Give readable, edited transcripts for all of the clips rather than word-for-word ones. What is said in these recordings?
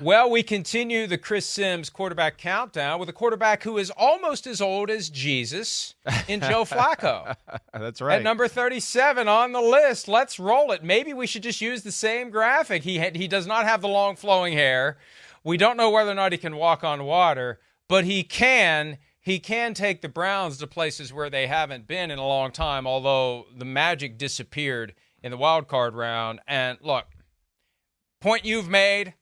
Well, we continue the Chris Sims quarterback countdown with a quarterback who is almost as old as Jesus in Joe Flacco. That's right. At number 37 on the list. Let's roll it. Maybe we should just use the same graphic. He does not have the long flowing hair. We don't know whether or not he can walk on water, but he can take the Browns to places where they haven't been in a long time, although the magic disappeared in the wild card round. And look, point you've made,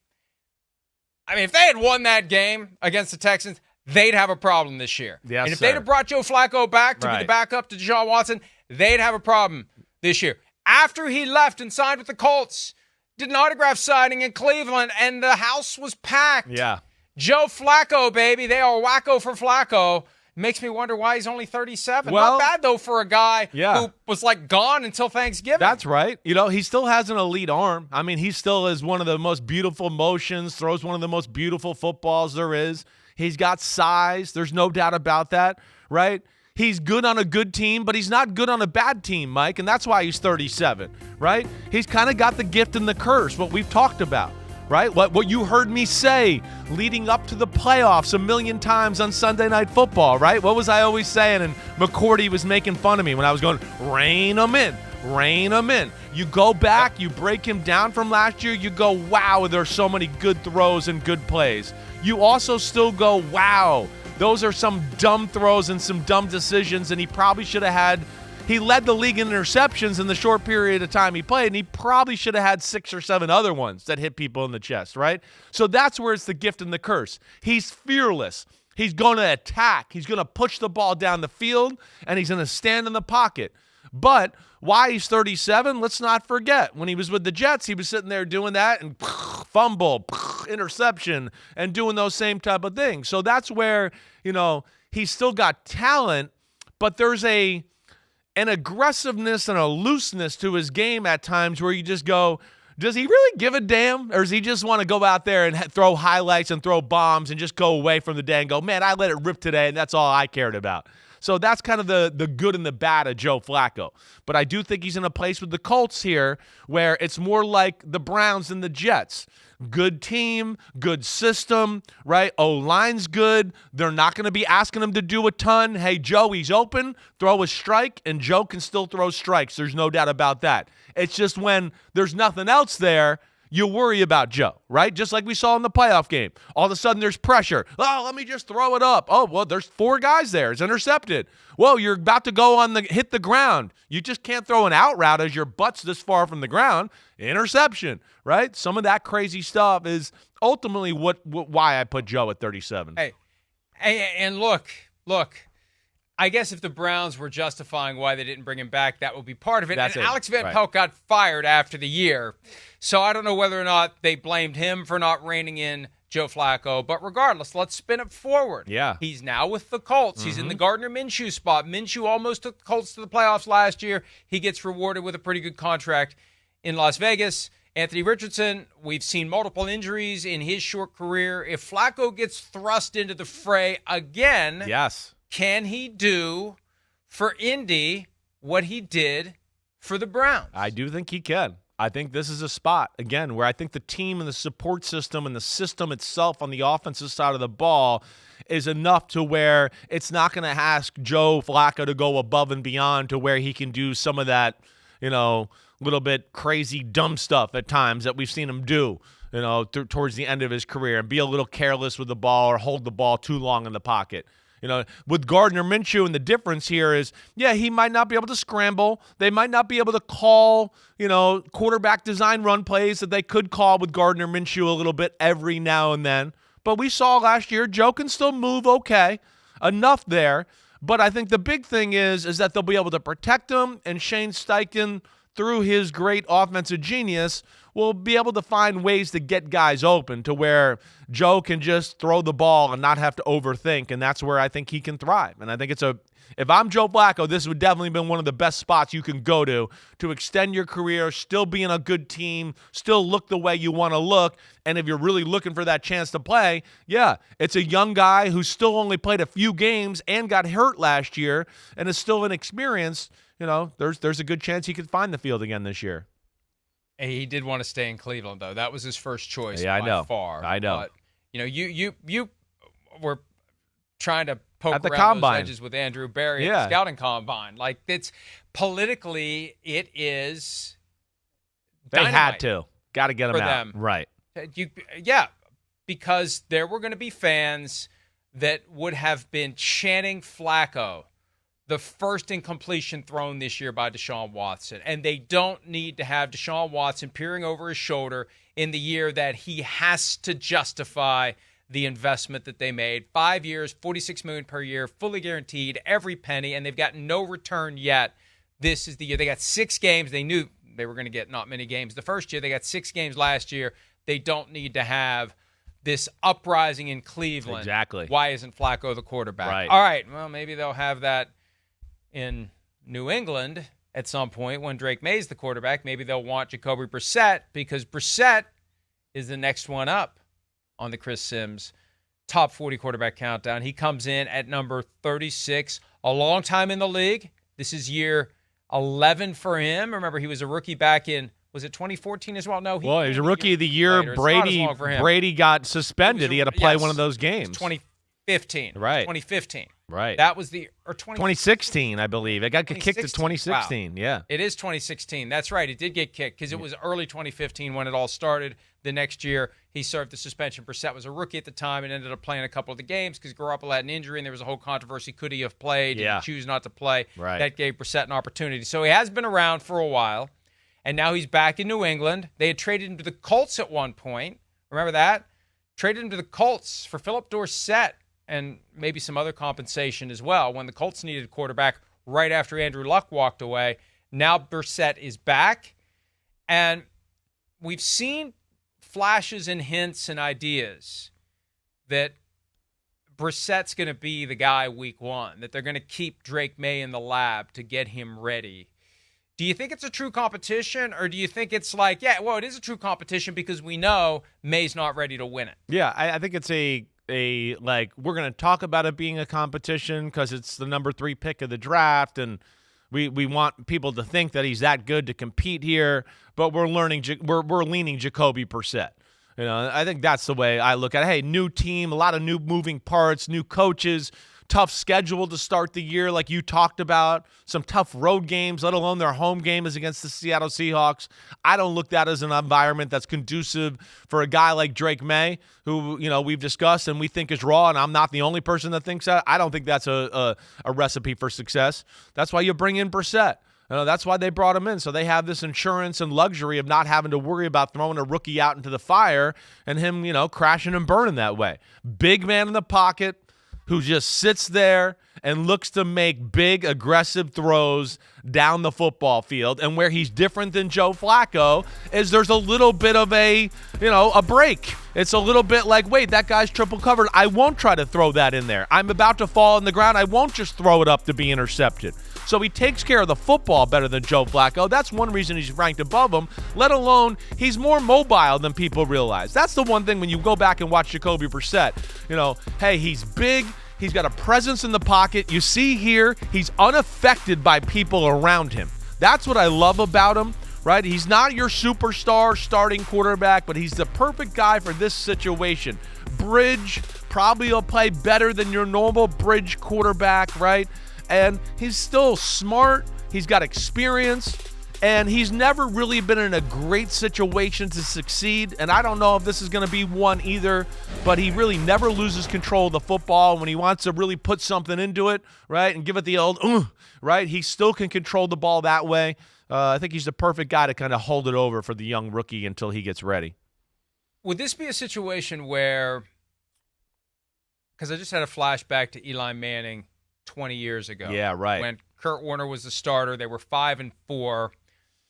I mean, if they had won that game against the Texans, they'd have a problem this year. Yes, and if sir. they'd have brought Joe Flacco back to be Right. the backup to Deshaun Watson, they'd have a problem this year. After he left and signed with the Colts, did an autograph signing in Cleveland, and the house was packed. Yeah. Joe Flacco, baby. They are wacko for Flacco. Makes me wonder why he's only 37. Well, not bad, though, for a guy yeah. who was, like, gone until Thanksgiving. That's right. You know, he still has an elite arm. I mean, he still is one of the most beautiful motions, throws one of the most beautiful footballs there is. He's got size. There's no doubt about that, right? He's good on a good team, but he's not good on a bad team, Mike, and that's why he's 37, right? He's kind of got the gift and the curse, what we've talked about. Right? What you heard me say leading up to the playoffs a million times on Sunday Night Football, right? What was I always saying? And McCourty was making fun of me when I was going, rein them in, rein them in. You go back, you break him down from last year, you go, wow, there's so many good throws and good plays. You also still go, wow, those are some dumb throws and some dumb decisions, and he probably should have had. He led the league in interceptions in the short period of time he played, and he probably should have had 6 or 7 other ones that hit people in the chest, right? So that's where it's the gift and the curse. He's fearless. He's going to attack. He's going to push the ball down the field, and he's going to stand in the pocket. But why he's 37, let's not forget. When he was with the Jets, he was sitting there doing that and fumble, interception, and doing those same type of things. So that's where, you know, he's still got talent, but there's an aggressiveness and a looseness to his game at times where you just go, does he really give a damn? Or does he just want to go out there and throw highlights and throw bombs and just go away from the day and go, man, I let it rip today, and that's all I cared about. So that's kind of the good and the bad of Joe Flacco. But I do think he's in a place with the Colts here where it's more like the Browns and the Jets. Good team, good system, right? O-line's good. They're not going to be asking him to do a ton. Hey, Joe, he's open. Throw a strike, and Joe can still throw strikes. There's no doubt about that. It's just when there's nothing else there, you worry about Joe, right? Just like we saw in the playoff game. All of a sudden there's pressure. Oh, let me just throw it up. Oh, well, there's 4 guys there. It's intercepted. Whoa, you're about to go hit the ground. You just can't throw an out route as your butt's this far from the ground. Interception, right? Some of that crazy stuff is ultimately why I put Joe at 37. Hey, and look, I guess if the Browns were justifying why they didn't bring him back, that would be part of it. That's and it. Alex Van Right. Pelt got fired after the year. So I don't know whether or not they blamed him for not reining in Joe Flacco. But regardless, let's spin it forward. Yeah. He's now with the Colts. He's in the Gardner Minshew spot. Minshew almost took the Colts to the playoffs last year. He gets rewarded with a pretty good contract in Las Vegas. Anthony Richardson, we've seen multiple injuries in his short career. If Flacco gets thrust into the fray again, Yes. can he do for Indy what he did for the Browns? I do think he can. I think this is a spot, again, where I think the team and the support system and the system itself on the offensive side of the ball is enough to where it's not going to ask Joe Flacco to go above and beyond to where he can do some of that, you know, little bit crazy, dumb stuff at times that we've seen him do, you know, towards the end of his career and be a little careless with the ball or hold the ball too long in the pocket. You know, with Gardner Minshew, and the difference here is, yeah, he might not be able to scramble. They might not be able to call, you know, quarterback design run plays that they could call with Gardner Minshew a little bit every now and then. But we saw last year, Joe can still move okay, enough there. But I think the big thing is that they'll be able to protect him, and Shane Steichen, through his great offensive genius, will be able to find ways to get guys open to where Joe can just throw the ball and not have to overthink, and that's where I think he can thrive. And I think if I'm Joe Flacco, this would definitely been one of the best spots you can go to extend your career, still be in a good team, still look the way you want to look, and if you're really looking for that chance to play, yeah, it's a young guy who still only played a few games and got hurt last year and is still inexperienced. You know, there's a good chance he could find the field again this year. He did want to stay in Cleveland, though. That was his first choice by far. I know. But, you were trying to poke at the around combine. those edges with Andrew Berry at the scouting combine. Like, it's politically, it is They had to. Got to get him out. Right. Because there were going to be fans that would have been chanting Flacco, the first incompletion thrown this year by Deshaun Watson. And they don't need to have Deshaun Watson peering over his shoulder in the year that he has to justify the investment that they made. 5 years, $46 million per year, fully guaranteed, every penny, and they've gotten no return yet. This is the year. They got 6 games. They knew they were going to get not many games the first year. They got 6 games last year. They don't need to have this uprising in Cleveland. Exactly. Why isn't Flacco the quarterback? Right. All right, well, maybe they'll have that in New England at some point when Drake May's the quarterback. Maybe they'll want Jacoby Brissett because Brissett is the next one up on the Chris Sims top 40 quarterback countdown. He comes in at number 36, a long time in the league. This is year 11 for him. Remember, he was a rookie back in, was it 2014 as well? No. He was a rookie of the year. Brady got suspended. He had to play one of those games. 2015. Right. 2015. Right. That was 2016, I believe. It got kicked to 2016. Wow. Yeah. It is 2016. That's right. It did get kicked because it was early 2015 when it all started. The next year, he served the suspension. Brissett was a rookie at the time and ended up playing a couple of the games because Garoppolo had an injury and there was a whole controversy. Could he have played? Did he choose not to play? Right. That gave Brissett an opportunity. So he has been around for a while, and now he's back in New England. They had traded him to the Colts at one point. Remember that? Traded him to the Colts for Philip Dorsett and maybe some other compensation as well when the Colts needed a quarterback right after Andrew Luck walked away. Now Brissett is back, and we've seen flashes and hints and ideas that Brissett's going to be the guy week 1, that they're going to keep Drake May in the lab to get him ready. Do you think it's a true competition, or do you think it's like, it is a true competition because we know May's not ready to win it? Yeah, I think it's we're going to talk about it being a competition because it's the number 3 pick of the draft, and we want people to think that he's that good to compete here, but we're leaning Jacoby Brissett. I think that's the way I look at it. Hey, new team, a lot of new moving parts, new coaches, tough schedule to start the year like you talked about, some tough road games, let alone their home game is against the Seattle Seahawks. I don't look that as an environment that's conducive for a guy like Drake May, who, we've discussed and we think is raw, and I'm not the only person that thinks that. I don't think that's a recipe for success. That's why you bring in Brissett. That's why they brought him in, so they have this insurance and luxury of not having to worry about throwing a rookie out into the fire and him, crashing and burning that way. Big man in the pocket, who just sits there and looks to make big, aggressive throws down the football field. And where he's different than Joe Flacco is there's a little bit of a break. It's a little bit like, wait, that guy's triple covered. I won't try to throw that in there. I'm about to fall on the ground. I won't just throw it up to be intercepted. So he takes care of the football better than Joe Flacco. That's one reason he's ranked above him, let alone he's more mobile than people realize. That's the one thing when you go back and watch Jacoby Brissett. Hey, he's big. He's got a presence in the pocket. You see here, he's unaffected by people around him. That's what I love about him, right? He's not your superstar starting quarterback, but he's the perfect guy for this situation. Bridge, probably will play better than your normal bridge quarterback, right? And he's still smart. He's got experience. And he's never really been in a great situation to succeed. And I don't know if this is going to be one either, but he really never loses control of the football. When he wants to really put something into it, right, and give it the old, right, he still can control the ball that way. I think he's the perfect guy to kind of hold it over for the young rookie until he gets ready. Would this be a situation where, because I just had a flashback to Eli Manning 20 years ago. Yeah, right. When Kurt Warner was the starter, they were 5-4,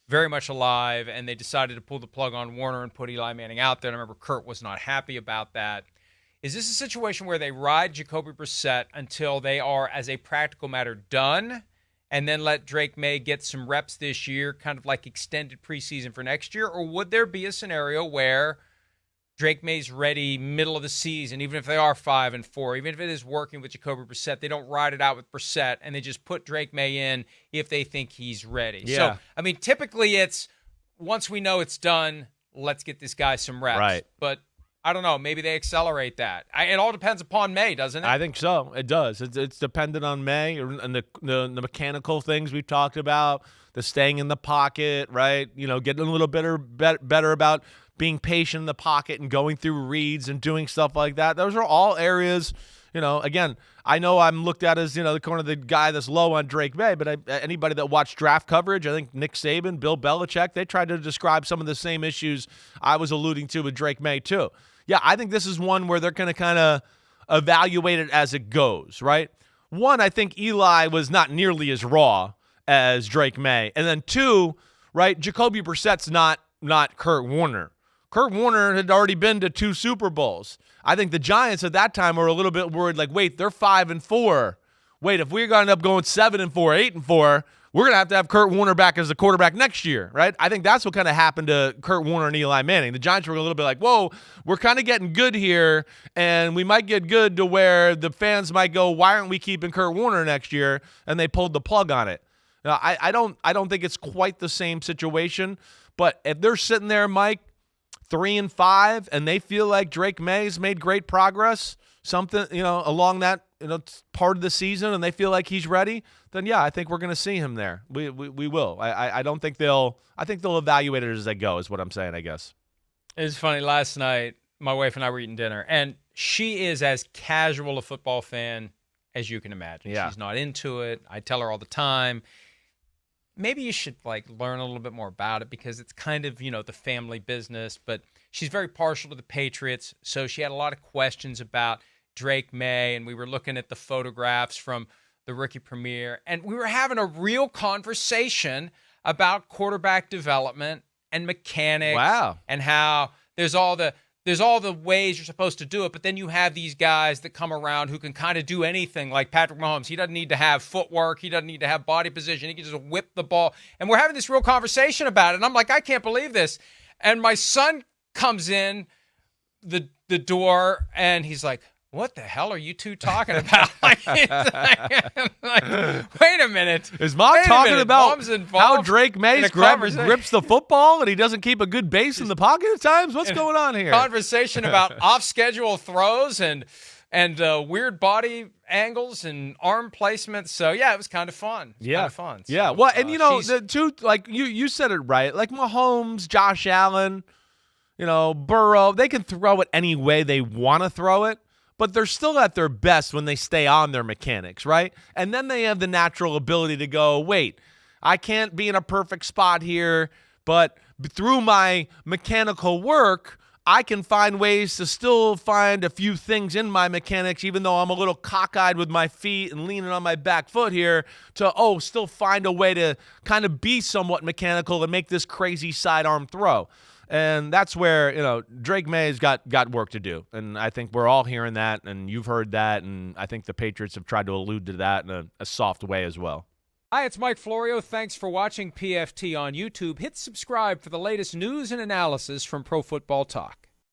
very much alive, and they decided to pull the plug on Warner and put Eli Manning out there. And I remember Kurt was not happy about that. Is this a situation where they ride Jacoby Brissett until they are, as a practical matter, done, and then let Drake May get some reps this year, kind of like extended preseason for next year? Or would there be a scenario where Drake May's ready middle of the season, even if they are 5-4, even if it is working with Jacoby Brissett, they don't ride it out with Brissett, and they just put Drake May in if they think he's ready? Yeah. So, typically it's once we know it's done, let's get this guy some reps. Right. But I don't know. Maybe they accelerate that. It all depends upon May, doesn't it? I think so. It does. It's dependent on May and the mechanical things we've talked about, the staying in the pocket, right? Getting a little better about being patient in the pocket and going through reads and doing stuff like that. Those are all areas, again, I know I'm looked at as, the guy that's low on Drake May, but anybody that watched draft coverage, I think Nick Saban, Bill Belichick, they tried to describe some of the same issues I was alluding to with Drake May too. Yeah, I think this is one where they're going to kind of evaluate it as it goes, right? One, I think Eli was not nearly as raw as Drake May. And then two, right, Jacoby Brissett's not Kurt Warner. Kurt Warner had already been to 2 Super Bowls. I think the Giants at that time were a little bit worried, like, wait, they're 5-4. Wait, if we're going to end up going 7-4, 8-4, we're going to have Kurt Warner back as the quarterback next year, right? I think that's what kind of happened to Kurt Warner and Eli Manning. The Giants were a little bit like, whoa, we're kind of getting good here, and we might get good to where the fans might go, why aren't we keeping Kurt Warner next year? And they pulled the plug on it. Now, I don't think it's quite the same situation, but if they're sitting there, Mike, 3-5, and they feel like Drake May's made great progress, something, along that, part of the season, and they feel like he's ready, then yeah, I think we're going to see him there. We will. I don't think I think they'll evaluate it as they go, is what I'm saying, I guess. It's funny. Last night, my wife and I were eating dinner, and she is as casual a football fan as you can imagine. Yeah. She's not into it. I tell her all the time, maybe you should learn a little bit more about it because it's kind of, the family business, but she's very partial to the Patriots. So she had a lot of questions about Drake May, and we were looking at the photographs from the rookie premiere, and we were having a real conversation about quarterback development and mechanics. Wow. And how there's all the ways you're supposed to do it, but then you have these guys that come around who can kind of do anything, like Patrick Mahomes. He doesn't need to have footwork. He doesn't need to have body position. He can just whip the ball. And we're having this real conversation about it. And I'm like, I can't believe this. And my son comes in the door, and he's like, what the hell are you two talking about? Wait a minute. Is Mom talking about how Drake May grips the football and he doesn't keep a good base in the pocket at times? What's going on here? Conversation about off-schedule throws and weird body angles and arm placements. So, yeah, it was kind of fun. Yeah. Kind of fun. So, yeah. Well, and, the two, you said it right. Like Mahomes, Josh Allen, Burrow, they can throw it any way they want to throw it. But they're still at their best when they stay on their mechanics, right? And then they have the natural ability to go, wait, I can't be in a perfect spot here, but through my mechanical work, I can find ways to still find a few things in my mechanics, even though I'm a little cockeyed with my feet and leaning on my back foot here, to, still find a way to kind of be somewhat mechanical and make this crazy sidearm throw. And that's where, Drake May's got work to do. And I think we're all hearing that, and you've heard that, and I think the Patriots have tried to allude to that in a soft way as well. Hi, it's Mike Florio. Thanks for watching PFT on YouTube. Hit subscribe for the latest news and analysis from Pro Football Talk.